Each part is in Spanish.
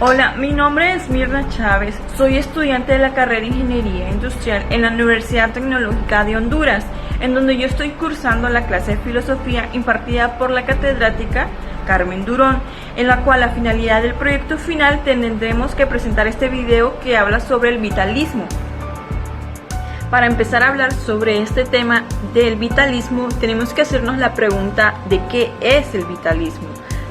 Hola, mi nombre es Mirna Chávez, soy estudiante de la carrera de Ingeniería Industrial en la Universidad Tecnológica de Honduras, en donde yo estoy cursando la clase de filosofía impartida por la catedrática Carmen Durón, en la cual la finalidad del proyecto final tendremos que presentar este video que habla sobre el vitalismo. Para empezar a hablar sobre este tema del vitalismo, tenemos que hacernos la pregunta de qué es el vitalismo.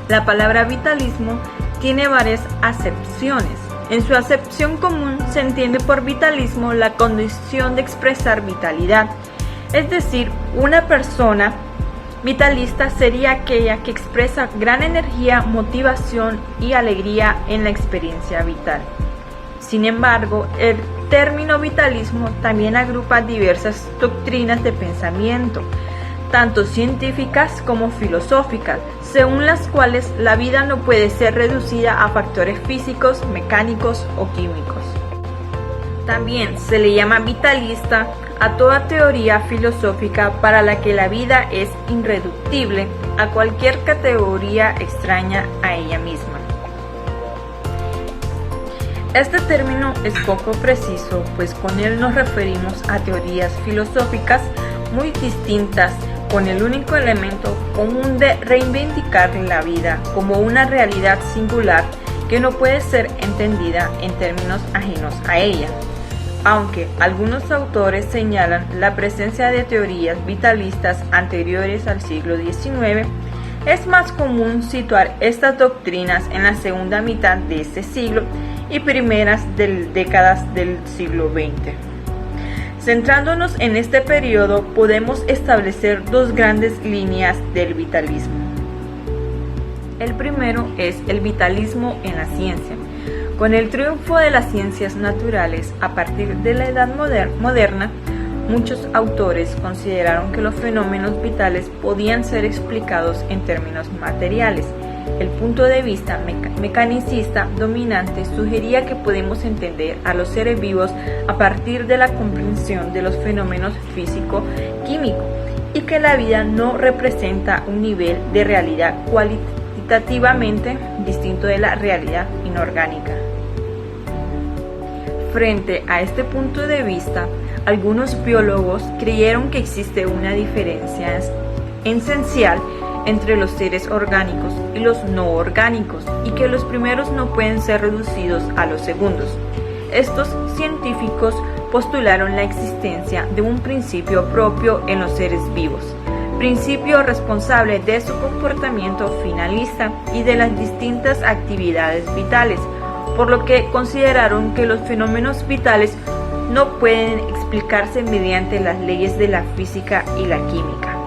La palabra vitalismo tiene varias acepciones. En su acepción común se entiende por vitalismo la condición de expresar vitalidad, es decir, una persona vitalista sería aquella que expresa gran energía, motivación y alegría en la experiencia vital. Sin embargo, el término vitalismo también agrupa diversas doctrinas de pensamiento, tanto científicas como filosóficas, según las cuales la vida no puede ser reducida a factores físicos, mecánicos o químicos. También se le llama vitalista a toda teoría filosófica para la que la vida es irreductible a cualquier categoría extraña a ella misma. Este término es poco preciso, pues con él nos referimos a teorías filosóficas muy distintas, con el único elemento común de reivindicar la vida como una realidad singular que no puede ser entendida en términos ajenos a ella. Aunque algunos autores señalan la presencia de teorías vitalistas anteriores al siglo XIX, es más común situar estas doctrinas en la segunda mitad de este siglo y primeras décadas del siglo XX. Centrándonos en este periodo, podemos establecer dos grandes líneas del vitalismo. El primero es el vitalismo en la ciencia. Con el triunfo de las ciencias naturales a partir de la Edad Moderna, muchos autores consideraron que los fenómenos vitales podían ser explicados en términos materiales. El punto de vista mecanicista dominante sugería que podemos entender a los seres vivos a partir de la comprensión de los fenómenos físico-químicos y que la vida no representa un nivel de realidad cualitativamente distinto de la realidad inorgánica. Frente a este punto de vista, algunos biólogos creyeron que existe una diferencia esencial entre los seres orgánicos y los no orgánicos y que los primeros no pueden ser reducidos a los segundos. Estos científicos postularon la existencia de un principio propio en los seres vivos, principio responsable de su comportamiento finalista y de las distintas actividades vitales, por lo que consideraron que los fenómenos vitales no pueden explicarse mediante las leyes de la física y la química.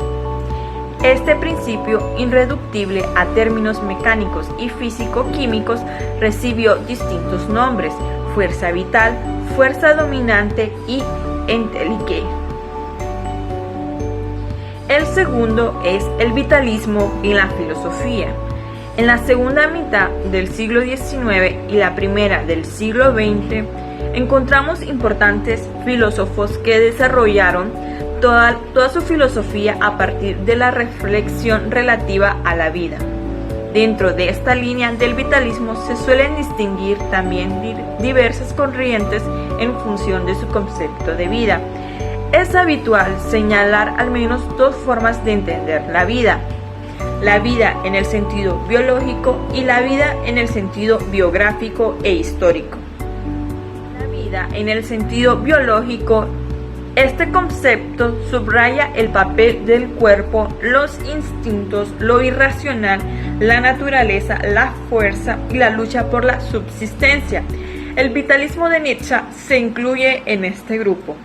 Este principio, irreductible a términos mecánicos y físico-químicos, recibió distintos nombres: fuerza vital, fuerza dominante y entelequia. El segundo es el vitalismo en la filosofía. En la segunda mitad del siglo XIX y la primera del siglo XX, encontramos importantes filósofos que desarrollaron toda su filosofía a partir de la reflexión relativa a la vida. Dentro de esta línea del vitalismo se suelen distinguir también diversas corrientes en función de su concepto de vida. Es habitual señalar al menos dos formas de entender la vida en el sentido biológico y la vida en el sentido biográfico e histórico. La vida en el sentido biológico. Este concepto subraya el papel del cuerpo, los instintos, lo irracional, la naturaleza, la fuerza y la lucha por la subsistencia. El vitalismo de Nietzsche se incluye en este grupo.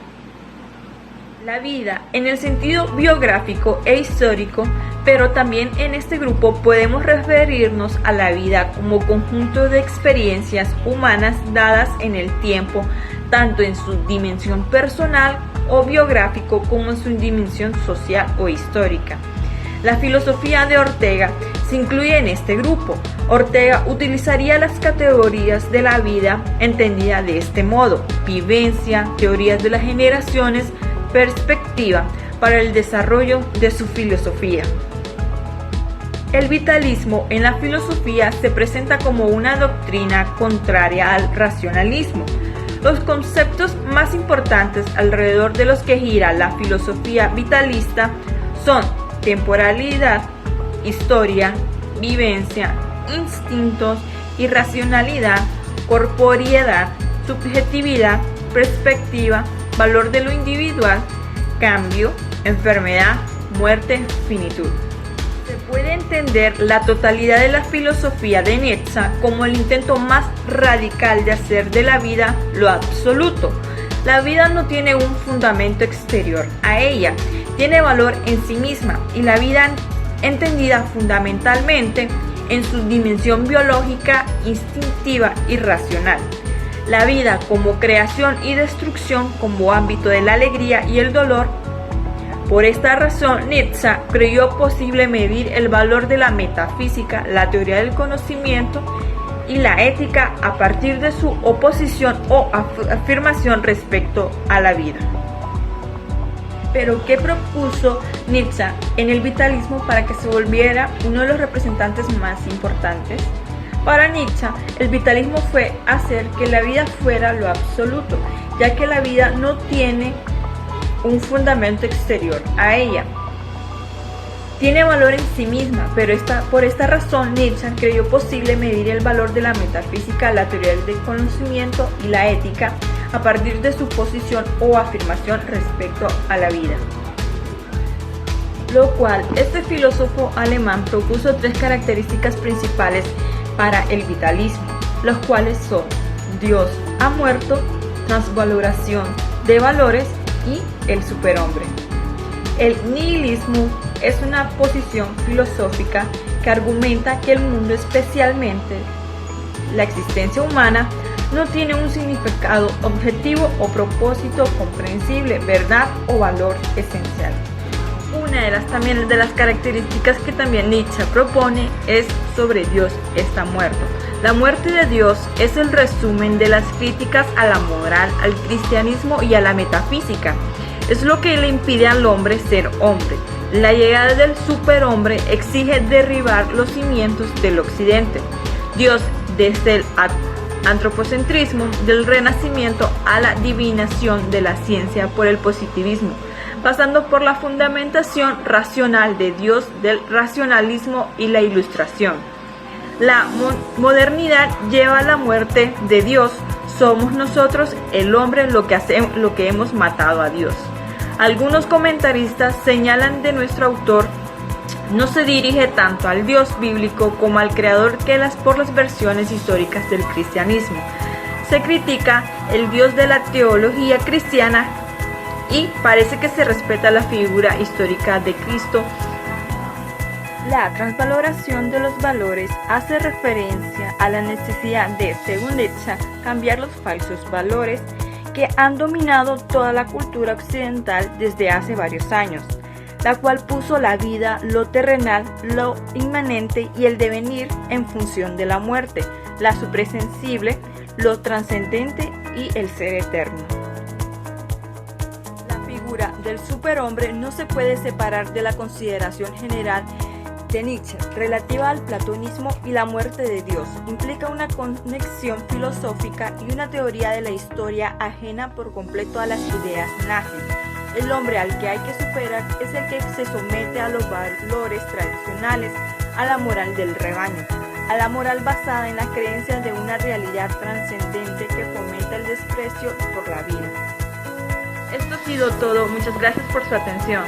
La vida en el sentido biográfico e histórico, pero también en este grupo podemos referirnos a la vida como conjunto de experiencias humanas dadas en el tiempo, tanto en su dimensión personal o biográfico como en su dimensión social o histórica. La filosofía de Ortega se incluye en este grupo. Ortega utilizaría las categorías de la vida entendida de este modo: vivencia, teorías de las generaciones, perspectiva, para el desarrollo de su filosofía. El vitalismo en la filosofía se presenta como una doctrina contraria al racionalismo. Los conceptos más importantes alrededor de los que gira la filosofía vitalista son temporalidad, historia, vivencia, instintos, irracionalidad, corporeidad, subjetividad, perspectiva, valor de lo individual, cambio, enfermedad, muerte, finitud. Se puede entender la totalidad de la filosofía de Nietzsche como el intento más radical de hacer de la vida lo absoluto. La vida no tiene un fundamento exterior a ella, tiene valor en sí misma, y la vida entendida fundamentalmente en su dimensión biológica, instintiva y racional. La vida como creación y destrucción como ámbito de la alegría y el dolor. Por esta razón, Nietzsche creyó posible medir el valor de la metafísica, la teoría del conocimiento y la ética a partir de su oposición o afirmación respecto a la vida. Pero, ¿qué propuso Nietzsche en el vitalismo para que se volviera uno de los representantes más importantes? Para Nietzsche, el vitalismo fue hacer que la vida fuera lo absoluto, ya que la vida no tiene un fundamento exterior a ella. Tiene valor en sí misma, pero por esta razón Nietzsche creyó posible medir el valor de la metafísica, la teoría del conocimiento y la ética a partir de su posición o afirmación respecto a la vida. Lo cual, este filósofo alemán propuso tres características principales para el vitalismo, los cuales son: Dios ha muerto, transvaloración de valores y el superhombre. El nihilismo es una posición filosófica que argumenta que el mundo, especialmente la existencia humana, no tiene un significado objetivo o propósito comprensible, verdad o valor esencial. Una de las características que también Nietzsche propone es sobre Dios está muerto. La muerte de Dios es el resumen de las críticas a la moral, al cristianismo y a la metafísica. Es lo que le impide al hombre ser hombre. La llegada del superhombre exige derribar los cimientos del occidente. Dios, desde el antropocentrismo del Renacimiento a la divinación de la ciencia por el positivismo, pasando por la fundamentación racional de Dios del racionalismo y la ilustración. La modernidad lleva a la muerte de Dios. Somos nosotros, el hombre, lo que hemos matado a Dios. Algunos comentaristas señalan de nuestro autor no se dirige tanto al Dios bíblico como al creador por las versiones históricas del cristianismo. Se critica el Dios de la teología cristiana y parece que se respeta la figura histórica de Cristo. La transvaloración de los valores hace referencia a la necesidad de, según Nietzsche, cambiar los falsos valores que han dominado toda la cultura occidental desde hace varios años, la cual puso la vida, lo terrenal, lo inmanente y el devenir en función de la muerte, la suprasensible, lo trascendente y el ser eterno. La figura del superhombre no se puede separar de la consideración general de Nietzsche relativa al platonismo y la muerte de Dios. Implica una conexión filosófica y una teoría de la historia ajena por completo a las ideas nazis. El hombre al que hay que superar es el que se somete a los valores tradicionales, a la moral del rebaño, a la moral basada en las creencias de una realidad trascendente que fomenta el desprecio por la vida. Esto ha sido todo, muchas gracias por su atención.